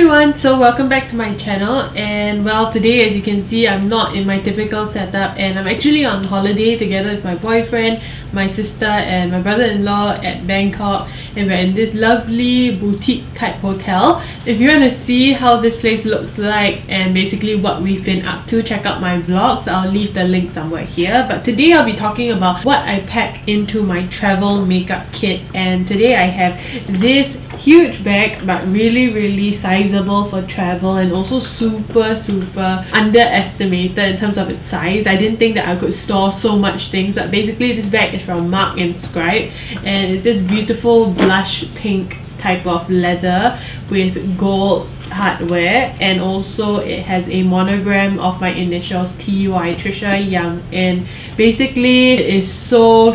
everyone, so welcome back to my channel. And well, today as you can see, I'm not in my typical setup and I'm actually on holiday together with my boyfriend, my sister and my brother-in-law at Bangkok, and we're in this lovely boutique type hotel. If you want to see how this place looks like and basically what we've been up to, check out my vlogs. I'll leave the link somewhere here. But today I'll be talking about what I pack into my travel makeup kit, and today I have this huge bag but really sizable for travel, and also super underestimated in terms of its size. I didn't think that I could store so much things, but basically this bag is from Mark and Scribe, and it's this beautiful blush pink type of leather with gold hardware, and also it has a monogram of my initials, TY, Trisha Young, and basically it is so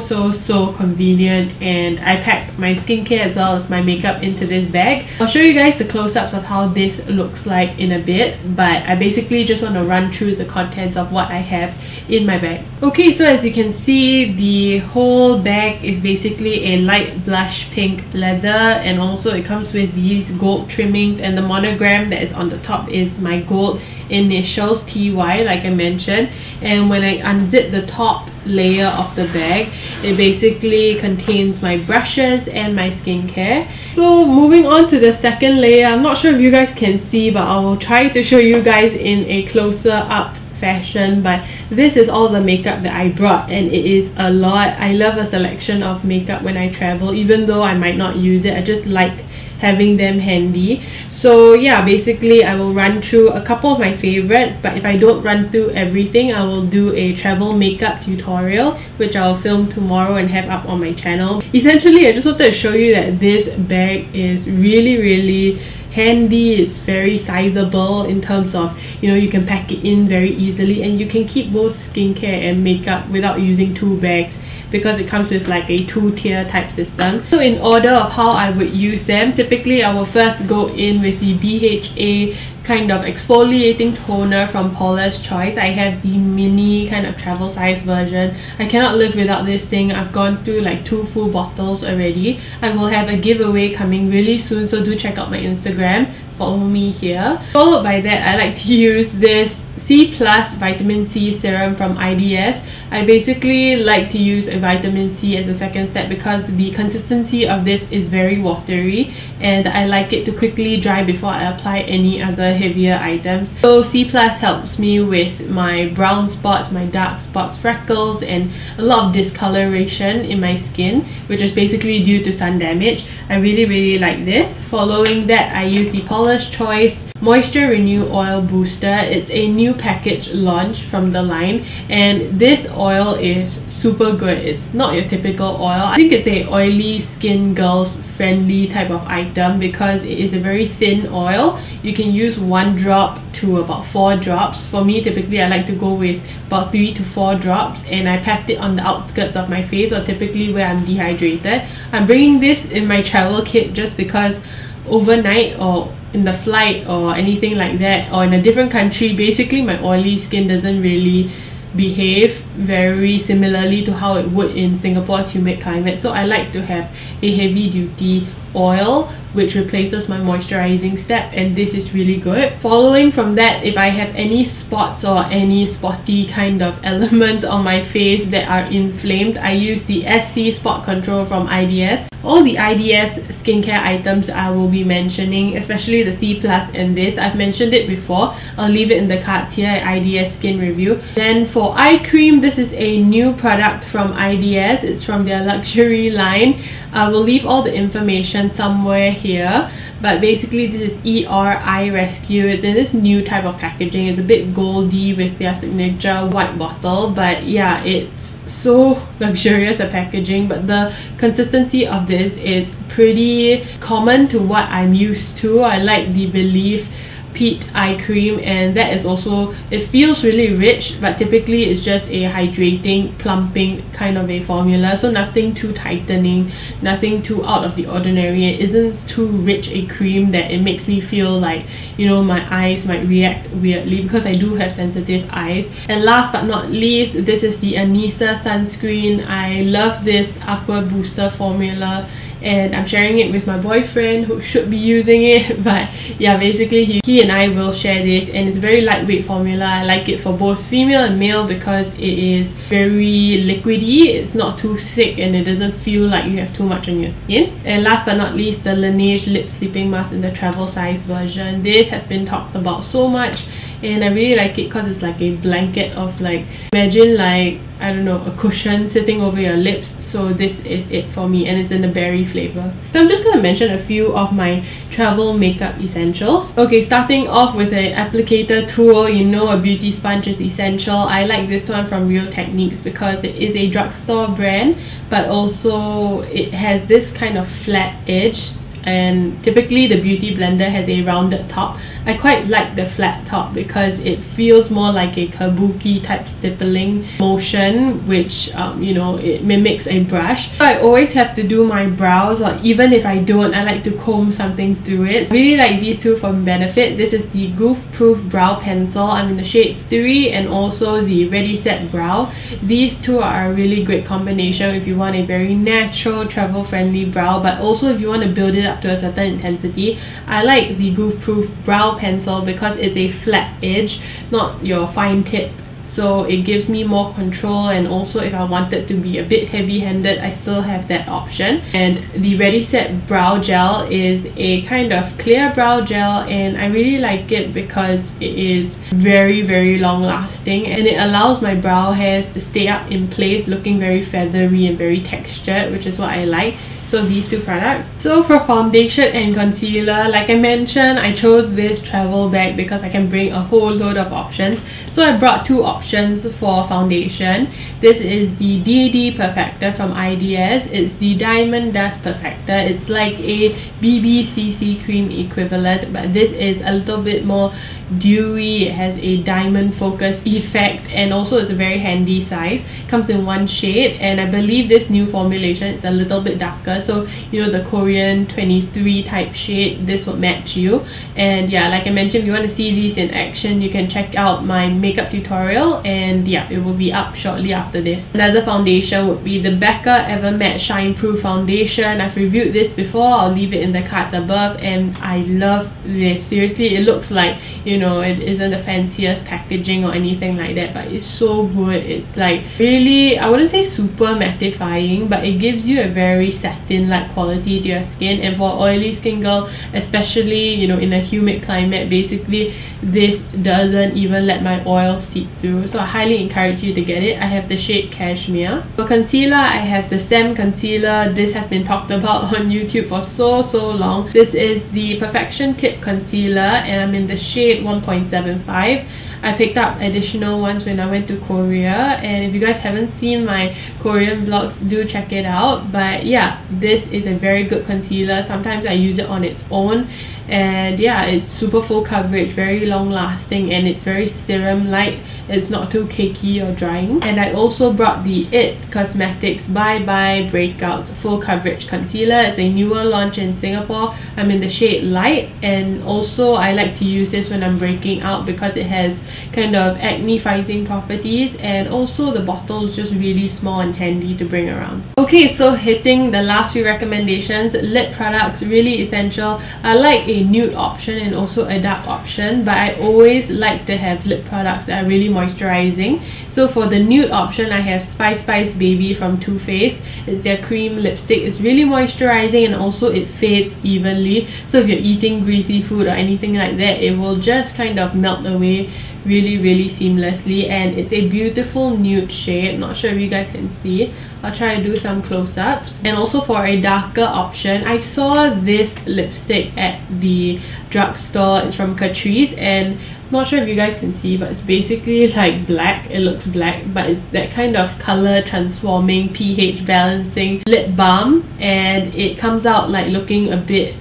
convenient. And I packed my skincare as well as my makeup into this bag. I'll show you guys the close-ups of how this looks like in a bit, but I basically just want to run through the contents of what I have in my bag. Okay, so as you can see, the whole bag is basically a light blush pink leather, and also it comes with these gold trimmings, and the monogram that is on the top is my gold initials, TY, like I mentioned. And when I unzip the top layer of the bag, it basically contains my brushes and my skincare. So moving on to the second layer, I'm not sure if you guys can see, but I will try to show you guys in a closer up fashion. But this is all the makeup that I brought, and it is a lot. I love a selection of makeup when I travel, even though I might not use it. I just like having them handy. So yeah, basically I will run through a couple of my favorites, but if I don't run through everything, I will do a travel makeup tutorial which I'll film tomorrow and have up on my channel. Essentially, I just wanted to show you that this bag is really handy. It's very sizable in terms of, you know, you can pack it in very easily, and you can keep both skincare and makeup without using two bags, because it comes with like a two-tier type system. So in order of how I would use them, typically I will first go in with the BHA kind of exfoliating toner from Paula's Choice. I have the mini kind of travel size version. I cannot live without this thing. I've gone through like 2 full bottles already. I will have a giveaway coming really soon, so do check out my Instagram. Follow me here. Followed by that, I like to use this C+ vitamin C serum from IDS. I basically like to use a vitamin C as a second step because the consistency of this is very watery, and I like it to quickly dry before I apply any other heavier items. So C+ helps me with my brown spots, my dark spots, freckles, and a lot of discoloration in my skin, which is basically due to sun damage. I really like this. Following that, I use the Paula's Choice Moisture Renew Oil Booster. It's a new package launch from the line, and this oil is super good. It's not your typical oil. I think it's a oily skin girls friendly type of item because it is a very thin oil. You can use 1 drop to about 4 drops. For me, typically I like to go with about 3 to 4 drops, and I packed it on the outskirts of my face, or typically where I'm dehydrated. I'm bringing this in my travel kit just because overnight or in the flight or anything like that, or in a different country, basically my oily skin doesn't really behave very similarly to how it would in Singapore's humid climate. So I like to have a heavy duty oil which replaces my moisturizing step, and this is really good. Following from that, if I have any spots or any spotty kind of elements on my face that are inflamed, I use the SC Spot Control from IDS. All the IDS skincare items I will be mentioning, especially the C+ and this, I've mentioned it before. I'll leave it in the cards here at IDS Skin Review. Then for eye cream, this is a new product from IDS. It's from their luxury line. I will leave all the information somewhere here, but basically this is ER Eye Rescue. It's in this new type of packaging. It's a bit goldy with their signature white bottle, but yeah, it's so luxurious, the packaging, but the consistency of this is pretty common to what I'm used to. I like the Believe Peat eye cream, and that is also, it feels really rich, but typically it's just a hydrating, plumping kind of a formula, so nothing too tightening, nothing too out of the ordinary. It isn't too rich a cream that it makes me feel like, you know, my eyes might react weirdly, because I do have sensitive eyes. And last but not least, this is the Anissa sunscreen. I love this Aqua Booster formula. and I'm sharing it with my boyfriend who should be using it. But yeah, basically he and I will share this, and it's a very lightweight formula. I like it for both female and male because it is very liquidy, it's not too thick, and it doesn't feel like you have too much on your skin. And last but not least, the Laneige lip sleeping mask in the travel size version. This has been talked about so much, and I really like it because it's like a blanket of, like, imagine like, I don't know, a cushion sitting over your lips. So this is it for me, and it's in the berry flavor. So I'm just going to mention a few of my travel makeup essentials. Okay, starting off with an applicator tool. You know, a beauty sponge is essential. I like this one from Real Techniques because it is a drugstore brand, but also it has this kind of flat edge, and typically the beauty blender has a rounded top. I quite like the flat top because it feels more like a kabuki type stippling motion, which you know, it mimics a brush. So I always have to do my brows, or even if I don't, I like to comb something through it. I really like these two from Benefit. This is the Goof Proof Brow Pencil. I'm in the shade 3, and also the Ready Set Brow. These two are a really great combination if you want a very natural, travel friendly brow, but also if you want to build it up to a certain intensity. I like the Goof Proof Brow Pencil because it's a flat edge, not your fine tip, so it gives me more control. And also if I wanted to be a bit heavy-handed, I still have that option. And the Ready Set Brow Gel is a kind of clear brow gel, and I really like it because it is very long lasting, and it allows my brow hairs to stay up in place looking very feathery and very textured, which is what I like. So these two products. So for foundation and concealer, like I mentioned, I chose this travel bag because I can bring a whole load of options. So I brought two options for foundation. This is the DAD Perfector from IDS. It's the Diamond Dust Perfector. It's like a BBCC cream equivalent, but this is a little bit more dewy. It has a diamond focus effect, and also it's a very handy size. Comes in one shade, and I believe this new formulation is a little bit darker, so you know, the Korean 23 type shade, this will match you. And yeah, like I mentioned, if you want to see these in action, you can check out my makeup tutorial, and yeah, it will be up shortly after this. Another foundation would be the Becca Ever Matte Shine Proof Foundation. I've reviewed this before, I'll leave it in the cards above, and I love this. Seriously, it looks like, you know, it isn't the fanciest packaging or anything like that, but it's so good. It's like really, I wouldn't say super mattifying, but it gives you a very satin-like quality to your skin. And for oily skin girl, especially, you know, in a humid climate, basically this doesn't even let my oil seep through. So I highly encourage you to get it. I have the shade Cashmere. For concealer, I have the Sam Concealer. This has been talked about on YouTube for so long. This is the Perfection Tip Concealer, and I'm in the shade 1.75. I picked up additional ones when I went to Korea, and if you guys haven't seen my Korean vlogs, do check it out. But yeah, this is a very good concealer. Sometimes I use it on its own, and yeah, it's super full coverage, very long lasting, and it's very serum like. It's not too cakey or drying. And I also brought the IT Cosmetics Bye Bye Breakouts Full Coverage Concealer. It's a newer launch in Singapore. I'm in the shade Light, and also I like to use this when I'm breaking out because it has kind of acne fighting properties, and also the bottle is just really small and handy to bring around. Okay, so hitting the last few recommendations. Lip products, really essential. I like a nude option and also a dark option, but I always like to have lip products that are really moisturizing. So for the nude option, I have Spice Baby from Too Faced. It's their cream lipstick. It's really moisturizing, and also it fades evenly, so if you're eating greasy food or anything like that, it will just kind of melt away really seamlessly. And it's a beautiful nude shade. Not sure if you guys can see. I'll try to do some close-ups. And also for a darker option, I saw this lipstick at the drugstore. It's from Catrice, and not sure if you guys can see, but it's basically like black. It looks black, but it's that kind of color transforming, pH balancing lip balm, and it comes out like looking a bit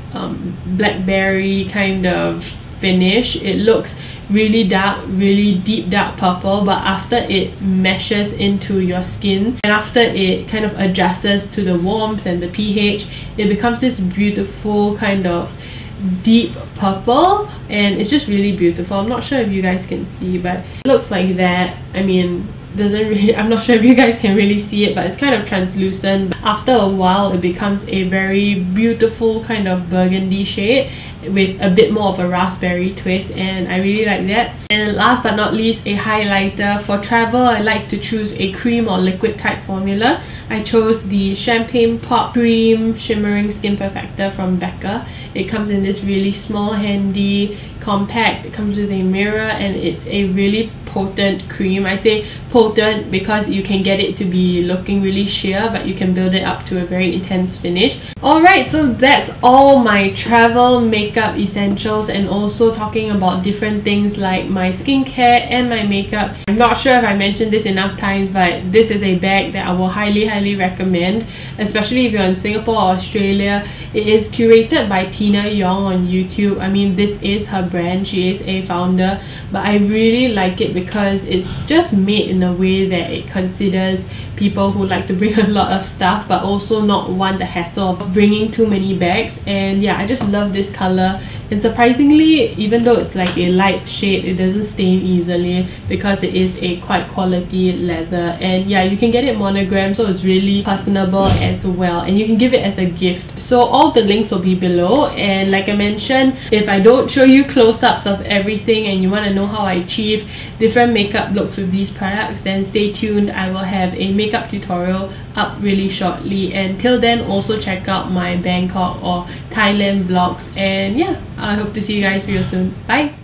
blackberry kind of finish. It looks really dark, really deep dark purple, but after it meshes into your skin and after it kind of adjusts to the warmth and the pH, it becomes this beautiful kind of deep purple, and it's just really beautiful. I'm not sure if you guys can see, but it looks like that. I mean, doesn't really, I'm not sure if you guys can really see it, but it's kind of translucent. After a while it becomes a very beautiful kind of burgundy shade with a bit more of a raspberry twist, and I really like that. And last but not least, a highlighter. For travel, I like to choose a cream or liquid type formula. I chose the Champagne Pop Cream Shimmering Skin Perfector from Becca. It comes in this really small, handy, compact. It comes with a mirror, and it's a really potent cream. I say potent because you can get it to be looking really sheer, but you can build it up to a very intense finish. Alright, so that's all my travel makeup essentials, and also talking about different things like my skincare and my makeup. I'm not sure if I mentioned this enough times, but this is a bag that I will highly recommend, especially if you're in Singapore or Australia. It is curated by Tina Yong on YouTube. I mean, this is her brand, she is a founder, but I really like it because it's just made in a way that it considers people who like to bring a lot of stuff but also not want the hassle of bringing too many bags. And yeah, I just love this color, and surprisingly, even though it's like a light shade, it doesn't stain easily because it is a quite quality leather. And yeah, you can get it monogrammed, so it's really personable as well, and you can give it as a gift. So all the links will be below, and like I mentioned, if I don't show you close-ups of everything and you want to know how I achieve different makeup looks with these products, then stay tuned. I will have a makeup tutorial up really shortly, and till then also check out my Bangkok or Thailand vlogs. And yeah, I hope to see you guys real soon. Bye!